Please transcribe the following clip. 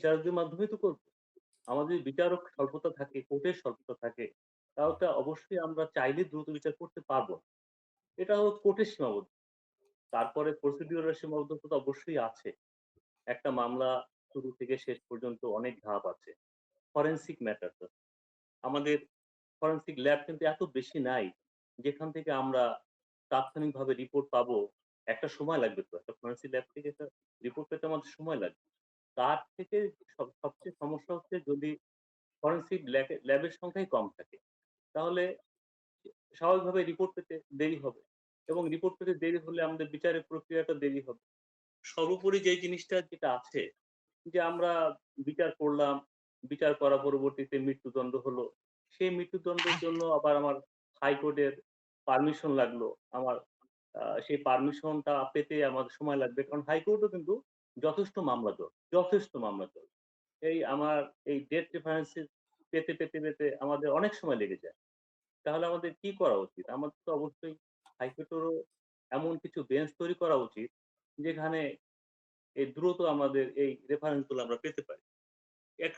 বিচারকদের মাধ্যমেই তো করব। আমাদের বিচারক স্বল্পতা থাকে, কোর্টের স্বল্পতা থাকে, তাহলে অবশ্যই আমরা চাইলে দ্রুত বিচার করতে পারব না। এটা হলো কোর্টের সীমাবদ্ধ। তারপরে প্রসিডিউরাল সীমাবদ্ধতা তো অবশ্যই আছে। একটা মামলা শুরু থেকে শেষ পর্যন্ত অনেক ধাপ আছে। ফরেনসিক ম্যাটারস আছে। আমাদের ফরেনসিক ল্যাব কিন্তু এত বেশি নাই, যেখান থেকে আমরা তাৎক্ষণিকভাবে রিপোর্ট পাবো। একটা সময় লাগবে তো। একটা ফরেনসিক ল্যাব থেকে একটা রিপোর্ট পেতে আমাদের সময় লাগবে। তার থেকে সবচেয়ে সমস্যা হচ্ছে যদি ফরেনসিক ল্যাবের সংখ্যাই কম থাকে। তাহলে স্বাভাবিকভাবে রিপোর্ট পেতে দেরি হবে এবং রিপোর্ট পেতে দেরি হলে আমাদের বিচারের প্রক্রিয়াটা দেরি হবে। সর্বোপরি যে জিনিসটা যেটা আছে যে আমরা বিচার করলাম, বিচার করা পরবর্তীতে মৃত্যুদণ্ড হলো। সেই মৃত্যুদণ্ডের জন্য আবার আমার হাইকোর্টের পারমিশন লাগলো। আমার সেই পারমিশনটা পেতে আমার সময় লাগবে। কারণ হাইকোর্টও কিন্তু যথেষ্ট মামলা জট। আমার এই ডেট রেফারেন্সেস পেতে আমাদের অনেক সময় লেগে যায়। তাহলে আমাদের কি করা উচিত? আমাদের তো অবশ্যই হাইকোর্টেরও এমন কিছু বেঞ্চ তৈরি করা উচিত, যেখানে দ্রুত আমাদের এই রেফারেন্স গুলো আমরা পেতে পারি। এক